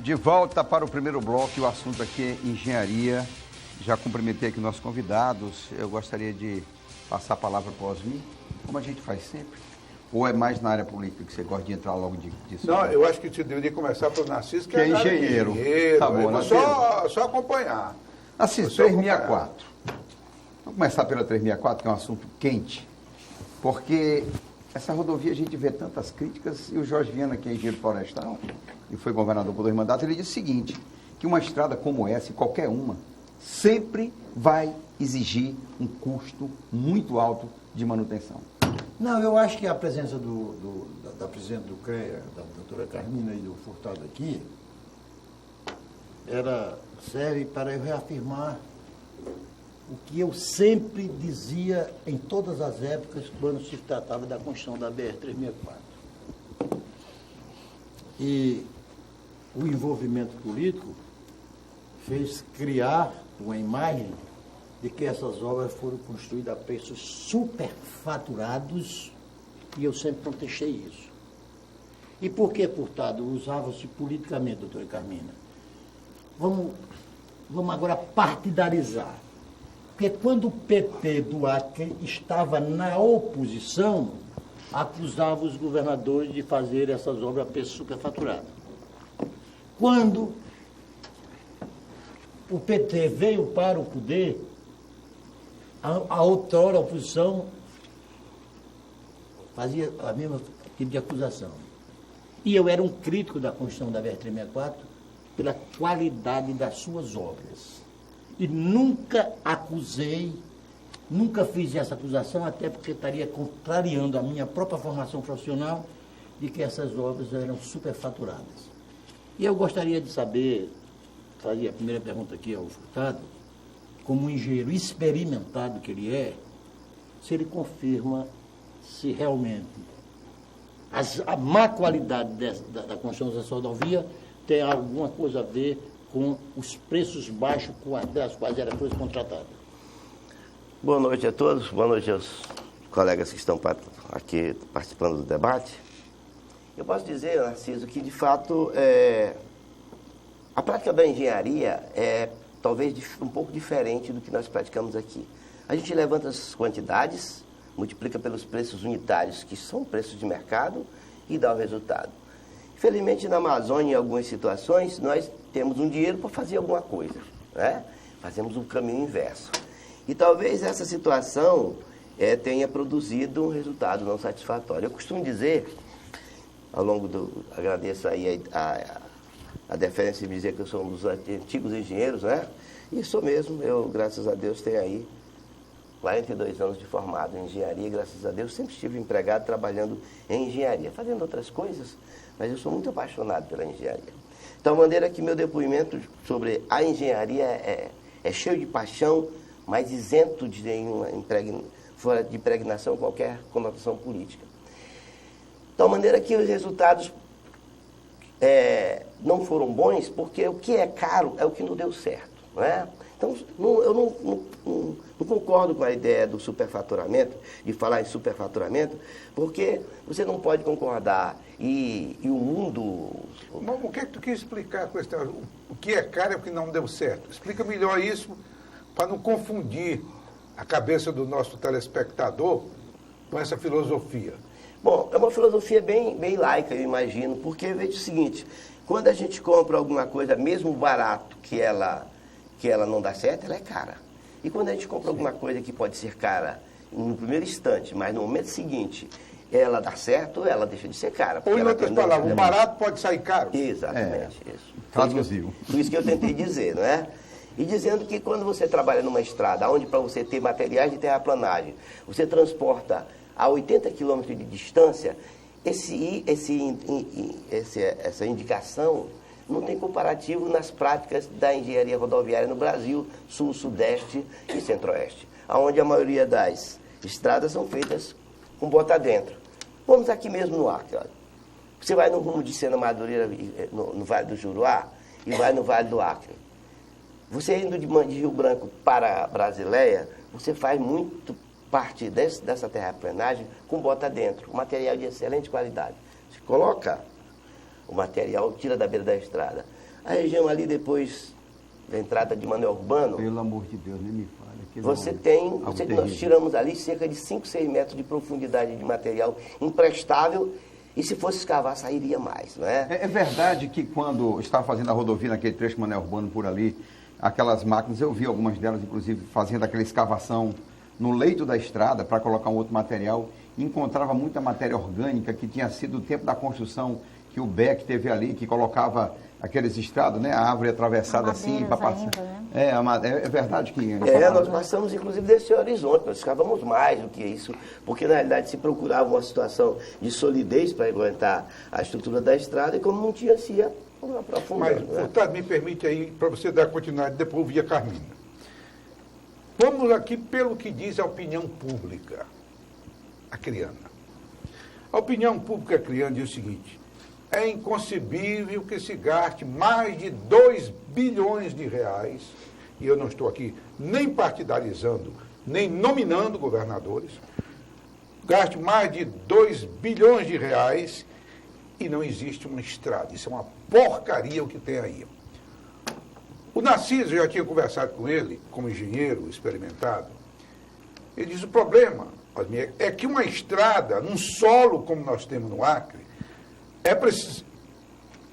De volta para o primeiro bloco, e o assunto aqui é engenharia. Já cumprimentei aqui nossos convidados. Eu gostaria de passar a palavra para o Osmir, como a gente faz sempre. Ou é mais na área política que você gosta de entrar logo disso? Não, eu acho que você deveria começar pelo Narciso, que é engenheiro. Tá bom, né? Só acompanhar. Narciso, 364. Vamos começar pela 364, que é um assunto quente, porque essa rodovia a gente vê tantas críticas, e o Jorge Viana, que é engenheiro florestal, e foi governador por 2 mandatos, ele disse o seguinte, que uma estrada como essa, e qualquer uma, sempre vai exigir um custo muito alto de manutenção. Não, eu acho que a presença da presidente do CREA, da doutora Carmina e do Furtado aqui, serve para eu reafirmar o que eu sempre dizia em todas as épocas quando se tratava da construção da BR-364. E o envolvimento político fez criar uma imagem de que essas obras foram construídas a preços superfaturados, e eu sempre contestei isso. E por que, Furtado, usava-se politicamente, doutora Carmina? Vamos agora partidarizar. Porque quando o PT do Acre estava na oposição, acusava os governadores de fazer essas obras a preço superfaturado. Quando o PT veio para o poder, a outrora oposição fazia a mesma tipo de acusação. E eu era um crítico da construção da BR-364 pela qualidade das suas obras. E nunca acusei, nunca fiz essa acusação, até porque estaria contrariando a minha própria formação profissional de que essas obras eram superfaturadas. E eu gostaria de saber, fazer a primeira pergunta aqui ao Furtado, como um engenheiro experimentado que ele é, se ele confirma se realmente a má qualidade da construção dessa rodovia tem alguma coisa a ver com os preços baixos das quais ela foi contratada. Boa noite a todos, boa noite aos colegas que estão aqui participando do debate. Eu posso dizer, Narciso, que de fato a prática da engenharia é talvez um pouco diferente do que nós praticamos aqui. A gente levanta as quantidades, multiplica pelos preços unitários, que são preços de mercado, e dá o resultado. Infelizmente, na Amazônia, em algumas situações, nós temos um dinheiro para fazer alguma coisa, né? Fazemos um caminho inverso. E talvez essa situação tenha produzido um resultado não satisfatório. Eu costumo dizer, agradeço aí a deferência de dizer que eu sou um dos antigos engenheiros, né? E sou mesmo, eu, graças a Deus, tenho aí 42 anos de formado em engenharia, graças a Deus, sempre estive empregado trabalhando em engenharia, fazendo outras coisas, mas eu sou muito apaixonado pela engenharia. De tal maneira que meu depoimento sobre a engenharia é cheio de paixão, mas isento de nenhuma fora de impregnação qualquer conotação política. De tal maneira que os resultados não foram bons, porque o que é caro é o que não deu certo, não é? Então, eu não concordo com a ideia do superfaturamento, de falar em superfaturamento, porque você não pode concordar e o mundo... Mas o que é que tu quis explicar com esse o que é caro e o que não deu certo? Explica melhor isso, para não confundir a cabeça do nosso telespectador com essa filosofia. Bom, é uma filosofia bem laica, eu imagino, porque veja o seguinte, quando a gente compra alguma coisa, mesmo barato, que ela não dá certo, ela é cara. E quando a gente compra alguma coisa que pode ser cara no primeiro instante, mas no momento seguinte ela dá certo, ela deixa de ser cara. Ou em outras palavras, o barato pode sair caro. Exatamente, isso. Traduziu. Por isso que eu tentei dizer, não é? E dizendo que quando você trabalha numa estrada, onde para você ter materiais de terraplanagem, você transporta a 80 quilômetros de distância, essa indicação não tem comparativo nas práticas da engenharia rodoviária no Brasil, Sul, Sudeste e Centro-Oeste, onde a maioria das estradas são feitas com bota dentro. Vamos aqui mesmo no Acre. Olha. Você vai no rumo de Sena Madureira, no Vale do Juruá, e vai no Vale do Acre. Você indo de Rio Branco para Brasileia, você faz muito parte dessa terraplanagem com bota dentro, um material de excelente qualidade. Você coloca o material, tira da beira da estrada. A região ali depois da entrada de Manuel Urbano, Pelo amor de Deus, nem me fale. Aquilo você é tem, algo nós terrível. tiramos ali cerca de 5, 6 metros de profundidade de material imprestável, e se fosse escavar, sairia mais, não é? É verdade que quando estava fazendo a rodovia naquele trecho Manuel Urbano por ali, aquelas máquinas, eu vi algumas delas, inclusive, fazendo aquela escavação no leito da estrada para colocar um outro material, e encontrava muita matéria orgânica que tinha sido do tempo da construção que o Beck teve ali, que colocava aqueles estrados, né? A árvore atravessada assim para passar. Ainda, né? É verdade que... Nós passamos inclusive desse horizonte, nós escavamos mais do que isso, porque na realidade se procurava uma situação de solidez para aguentar a estrutura da estrada, e como não tinha, se ia aprofundando. Mas, né? Furtado, me permite aí, para você dar continuidade, depois ouvir a Carmina. Vamos aqui pelo que diz a opinião pública acriana. A opinião pública acriana diz o seguinte: é inconcebível que se gaste mais de 2 bilhões de reais, e eu não estou aqui nem partidarizando, nem nominando governadores, gaste mais de 2 bilhões de reais e não existe uma estrada. Isso é uma porcaria o que tem aí. O Narciso, eu já tinha conversado com ele, como engenheiro experimentado, ele diz: o problema, Osmir, é que uma estrada, num solo como nós temos no Acre,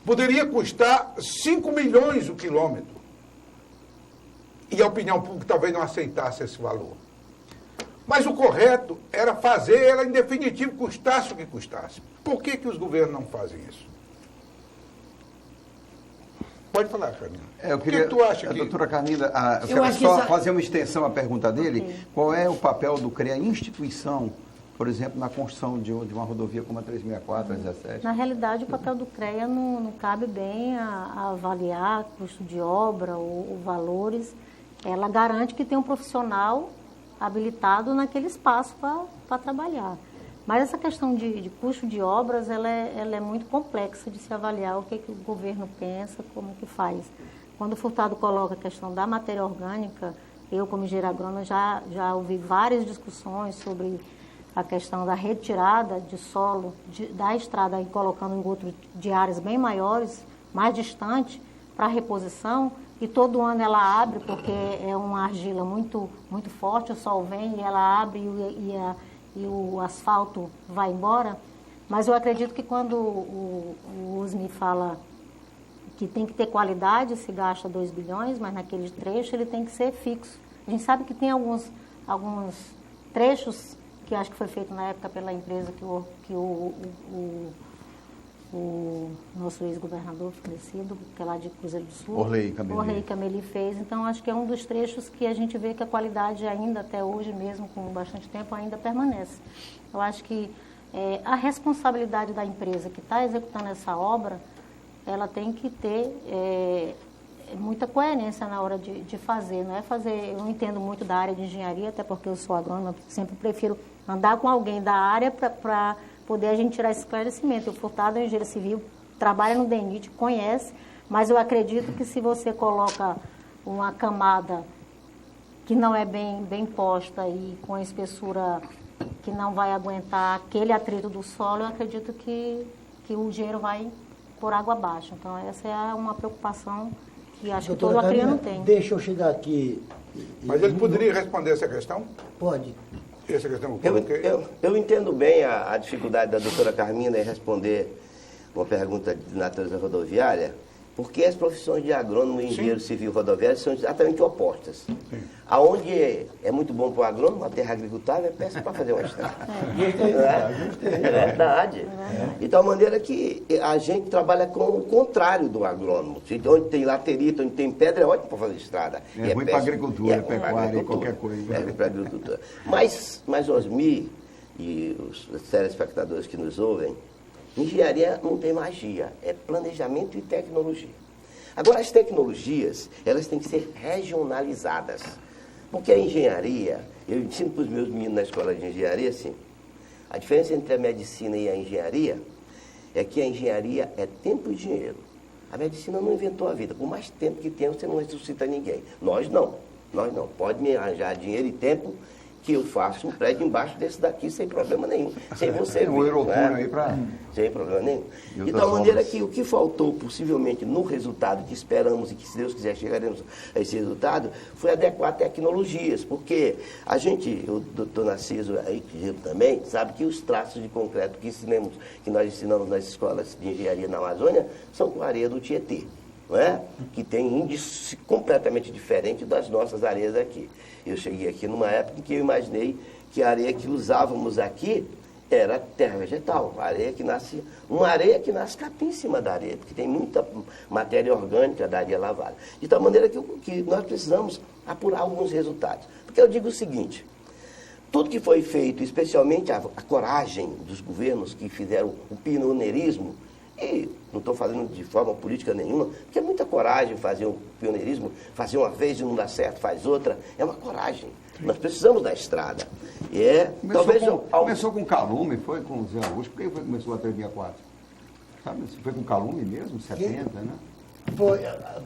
poderia custar 5 milhões o quilômetro. E a opinião pública talvez não aceitasse esse valor. Mas o correto era fazer ela, em definitivo, custasse o que custasse. Por que os governos não fazem isso? Pode falar, Carmina. Eu queria, o que tu acha que... doutora Carmina, eu Eu quero acho que só essa- fazer uma extensão à pergunta dele. Ok. Qual é o papel do CREA instituição, por exemplo, na construção de uma rodovia como a 364, a 17? Na realidade, o papel do CREA não cabe bem a avaliar custo de obra ou valores. Ela garante que tem um profissional habilitado naquele espaço para trabalhar. Mas essa questão de custo de obras, ela é muito complexa de se avaliar o que o governo pensa, como que faz. Quando o Furtado coloca a questão da matéria orgânica, eu, como engenheiro agrônomo, já ouvi várias discussões sobre a questão da retirada de solo da estrada e colocando em outro de áreas bem maiores, mais distantes, para reposição, e todo ano ela abre, porque é uma argila muito, muito forte, o sol vem e ela abre e o asfalto vai embora. Mas eu acredito que quando o USME fala que tem que ter qualidade, se gasta 2 bilhões, mas naquele trecho ele tem que ser fixo. A gente sabe que tem alguns trechos que acho que foi feito na época pela empresa que o nosso ex-governador falecido, que é lá de Cruzeiro do Sul, Orley Cameli fez. Então, acho que é um dos trechos que a gente vê que a qualidade ainda, até hoje mesmo, com bastante tempo, ainda permanece. Eu acho que a responsabilidade da empresa que está executando essa obra, ela tem que ter muita coerência na hora de fazer. Não é fazer, eu não entendo muito da área de engenharia, até porque eu sou agrônoma, sempre prefiro andar com alguém da área para poder a gente tirar esse esclarecimento. O Furtado é engenheiro civil, trabalha no DENIT, conhece, mas eu acredito que se você coloca uma camada que não é bem posta e com a espessura que não vai aguentar aquele atrito do solo, eu acredito que o engenheiro vai por água abaixo. Então, essa é uma preocupação que acho que todo acriano tem. Deixa eu chegar aqui. Mas ele poderia responder essa questão? Pode. Essa questão Eu entendo bem a dificuldade da doutora Carmina em responder uma pergunta de natureza rodoviária, porque as profissões de agrônomo e engenheiro civil rodoviário são exatamente opostas. Sim. Aonde é muito bom para o agrônomo, a terra agricultável é péssimo para fazer uma estrada. É verdade. De tal maneira que a gente trabalha com o contrário do agrônomo. Onde tem laterita, onde tem pedra, é ótimo para fazer estrada. É ruim para agricultura, pecuária, qualquer coisa. É ruim para agricultura. Mas Osmi e os telespectadores que nos ouvem, engenharia não tem magia, é planejamento e tecnologia. Agora, as tecnologias, elas têm que ser regionalizadas. Porque a engenharia, eu ensino para os meus meninos na escola de engenharia, assim, a diferença entre a medicina e a engenharia é que a engenharia é tempo e dinheiro. A medicina não inventou a vida. Por mais tempo que tenha, você não ressuscita ninguém. Nós não. Pode me arranjar dinheiro e tempo que eu faço um prédio embaixo desse daqui sem problema nenhum, sem você Tem um ver, aeroporto né? aí para... Sem problema nenhum. E De outras tal maneira obras. que o que faltou possivelmente no resultado que esperamos e que, se Deus quiser, chegaremos a esse resultado, foi adequar tecnologias, porque a gente, o doutor Narciso aí, que também, sabe que os traços de concreto que nós ensinamos nas escolas de engenharia na Amazônia são com areia do Tietê, não é? Que tem índice completamente diferente das nossas areias aqui. Eu cheguei aqui numa época em que eu imaginei que a areia que usávamos aqui era terra vegetal, uma areia que nasce capim em cima da areia, porque tem muita matéria orgânica da areia lavada. De tal maneira que nós precisamos apurar alguns resultados. Porque eu digo o seguinte, tudo que foi feito, especialmente a coragem dos governos que fizeram o pioneirismo, e não estou falando de forma política nenhuma, porque é muita coragem fazer o pioneirismo, fazer uma vez e não dá certo, faz outra, é uma coragem. Nós precisamos da estrada. Começou com Calume, foi com o Zé Augusto. Por que começou a 364? Sabe, foi com Calume mesmo, 70, né? Foi,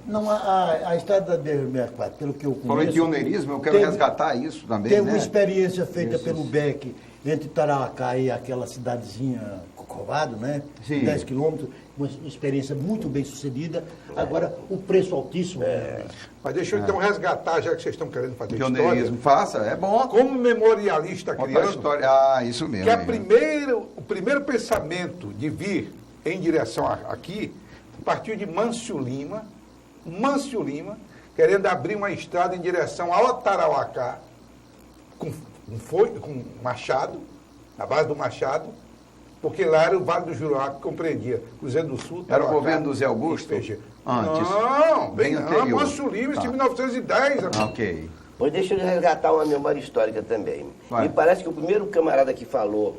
não, a estrada da BR-64, pelo que eu conheço... Falou em pioneirismo, eu quero resgatar isso também, Teve né? uma experiência feita Isso. pelo BEC entre Tarauacá e aquela cidadezinha Corcovado, né? Sim. 10 quilômetros, uma experiência muito bem sucedida. Agora, o preço altíssimo... Mas deixa eu então resgatar, já que vocês estão querendo fazer Pioneirismo, faça, é bom. como memorialista Contar a criando, história. Ah, isso mesmo. que o primeiro pensamento de vir em direção aqui partiu de Mâncio Lima, querendo abrir uma estrada em direção ao Tarauacá, com machado, na base do machado, porque lá era o Vale do Juruá que compreendia Cruzeiro do Sul, Era o Tarauacá governo do Zé Augusto? e PG. Antes? Não, Bem não, anterior. Mâncio Lima, isso Tá. em 1910. amigo. Ok. Pois deixa eu resgatar uma memória histórica também. Vai. Me parece que o primeiro camarada que falou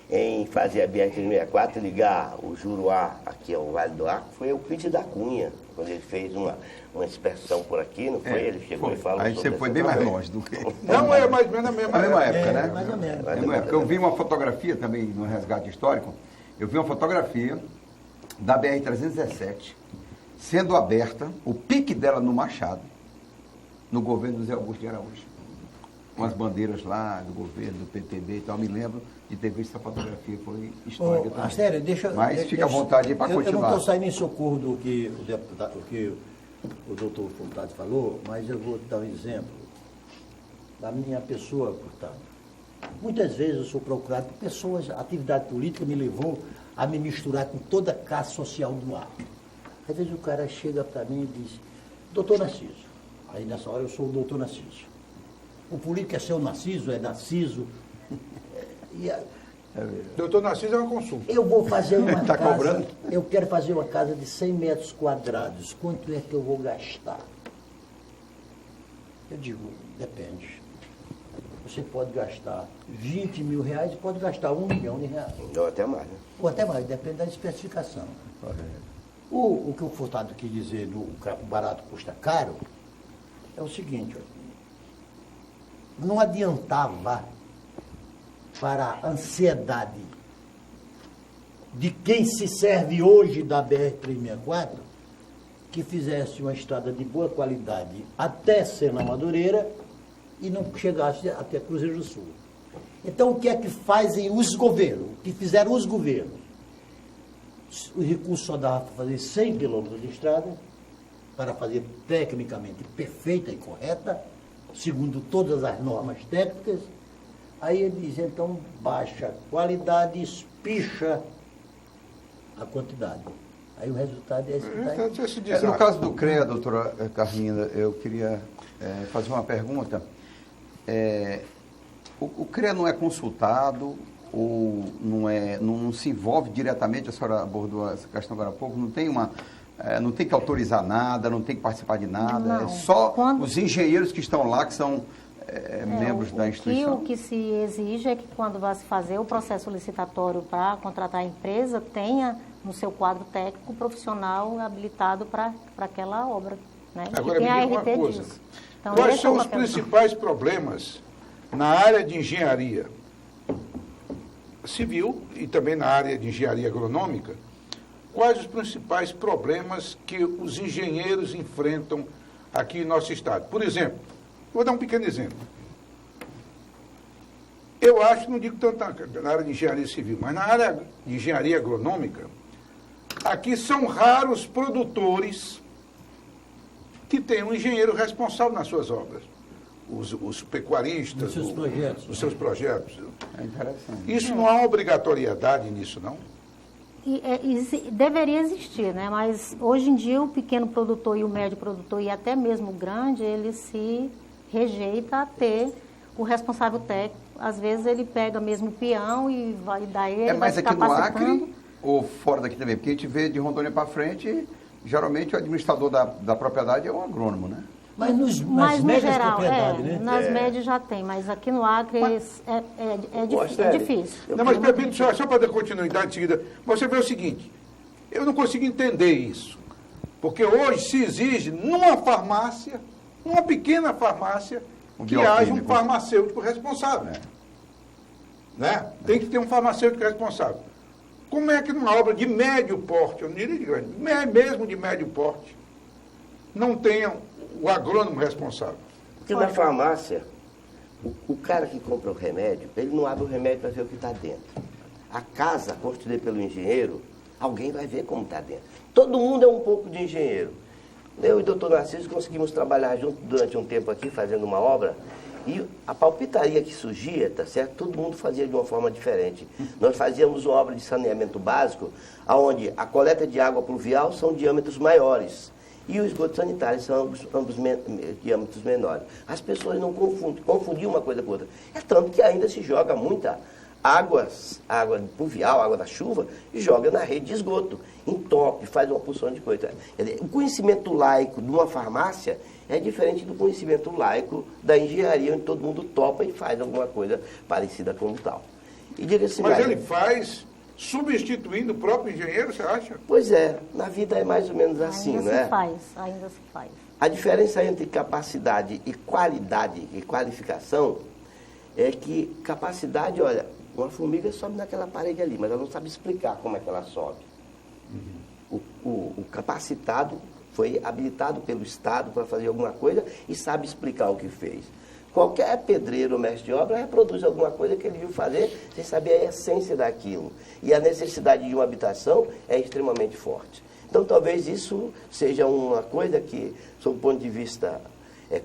em fazer a BR-364, ligar o Juruá aqui ao Vale do Arco, foi o Euclides da Cunha, quando ele fez uma inspeção por aqui, não foi? Ele chegou e falou Aí sobre você foi essa bem mais questão. longe do que... Não é mais ou menos a Na mesma mesma época. época, né? mais ou menos. Na mesma época. Eu vi uma fotografia também no resgate histórico. Eu vi uma fotografia da BR-317 sendo aberta, o pique dela no Machado, no governo do Zé Augusto de Araújo. Com as bandeiras lá do governo, do PTB e tal. Me lembro de ter visto essa fotografia, foi histórica também. Sério, Mas fica à vontade aí para Eu não continuar. estou saindo em socorro do que o deputado, o que o doutor Furtado falou, mas eu vou dar um exemplo da minha pessoa, Furtado. Muitas vezes eu sou procurado por pessoas, a atividade política me levou a me misturar com toda a classe social do Acre. Às vezes o cara chega para mim e diz, doutor Narciso, aí nessa hora eu sou o doutor Narciso. O político é seu Narciso, é Narciso. Doutor Narciso é uma consulta. Eu vou fazer uma Tá casa, cobrando? eu quero fazer uma casa de 100 metros quadrados. Quanto é que eu vou gastar? Eu digo, depende. Você pode gastar 20 mil reais e pode gastar 1 milhão de reais. Ou até mais, né? Ou até mais, depende da especificação. O que o Furtado quis dizer do barato custa caro é o seguinte, ó, não adiantava para a ansiedade de quem se serve hoje da BR-364 que fizesse uma estrada de boa qualidade até Sena Madureira e não chegasse até Cruzeiro do Sul. Então, o que é que fazem os governos? O que fizeram os governos? O recurso só dava para fazer 100 quilômetros de estrada, para fazer tecnicamente perfeita e correta, segundo todas as normas técnicas. Aí ele diz, então, baixa a qualidade, espicha a quantidade. Aí o resultado é esse que está aí. Esse No desastre. caso do CREA, doutora Carlinda, eu queria fazer uma pergunta. O CREA não é consultado ou não se envolve diretamente, a senhora abordou essa questão agora há pouco, não tem que autorizar nada, não tem que participar de nada, Não. é só Quando- os engenheiros que estão lá, que são membros da instituição. O que se exige é que quando vai se fazer o processo licitatório para contratar a empresa, tenha no seu quadro técnico profissional habilitado para aquela obra. Né? Agora, E tem me a diga uma RT coisa. disso. Então, Quais esse é o são os papel. principais problemas na área de engenharia civil e também na área de engenharia agronômica? Quais os principais problemas que os engenheiros enfrentam aqui em nosso estado? Por exemplo, vou dar um pequeno exemplo. Eu acho, não digo tanto na área de engenharia civil, mas na área de engenharia agronômica, aqui são raros produtores que têm um engenheiro responsável nas suas obras. Os pecuaristas, os seus projetos. É interessante. Isso não há obrigatoriedade nisso, não? Deveria existir, né? Mas hoje em dia o pequeno produtor e o médio produtor e até mesmo o grande, ele se rejeita a ter o responsável técnico. Às vezes ele pega mesmo o peão e vai dar ele. É mais vai aqui no capacitando. Acre ou fora daqui também? Porque a gente vê de Rondônia para frente, geralmente o administrador da propriedade é um agrônomo, né? Mas nas Mas no médias geral, propriedades, né? nas médias já tem, mas aqui no Acre é difícil. Não, mas permite, só para dar continuidade em seguida, você vê o seguinte, eu não consigo entender isso, porque hoje se exige numa farmácia, numa pequena farmácia, que haja um farmacêutico responsável. Né? Tem que ter um farmacêutico responsável. Como é que numa obra de médio porte, eu não diria de grande, mesmo de médio porte, não tenha o agrônomo responsável? Porque na farmácia, o cara que compra o remédio, ele não abre o remédio para ver o que está dentro. A casa construída pelo engenheiro, alguém vai ver como está dentro. Todo mundo é um pouco de engenheiro. Eu e o doutor Narciso conseguimos trabalhar junto durante um tempo aqui, fazendo uma obra, e a palpitaria que surgia, tá certo? Todo mundo fazia de uma forma diferente. Nós fazíamos uma obra de saneamento básico, onde a coleta de água pluvial são diâmetros maiores. E os esgotos sanitários são ambos diâmetros menores. As pessoas não confundiam uma coisa com outra. É tanto que ainda se joga muita água pluvial, água da chuva, e joga na rede de esgoto, entope, faz uma porção de coisa. O conhecimento laico de uma farmácia é diferente do conhecimento laico da engenharia, onde todo mundo topa e faz alguma coisa parecida com tal. E diga-se Mas mais, ele faz substituindo o próprio engenheiro, você acha? Pois é, na vida é mais ou menos assim, ainda não é? Ainda se faz. A diferença entre capacidade e qualidade e qualificação é que capacidade, olha, uma formiga sobe naquela parede ali, mas ela não sabe explicar como é que ela sobe. O capacitado foi habilitado pelo Estado para fazer alguma coisa e sabe explicar o que fez. Qualquer pedreiro ou mestre de obra reproduz alguma coisa que ele viu fazer sem saber a essência daquilo. E a necessidade de uma habitação é extremamente forte. Então, talvez isso seja uma coisa que, sob o ponto de vista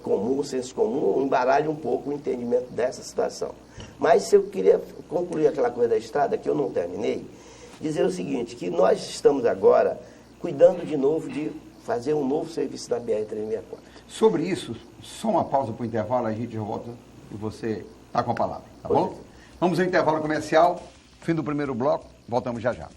comum, senso comum, embaralhe um pouco o entendimento dessa situação. Mas se eu queria concluir aquela coisa da estrada, que eu não terminei, dizer o seguinte, que nós estamos agora cuidando de novo de fazer um novo serviço da BR-364. Sobre isso, só uma pausa para o intervalo, a gente já volta e você está com a palavra, tá bom? Vamos ao intervalo comercial, fim do primeiro bloco, voltamos já já.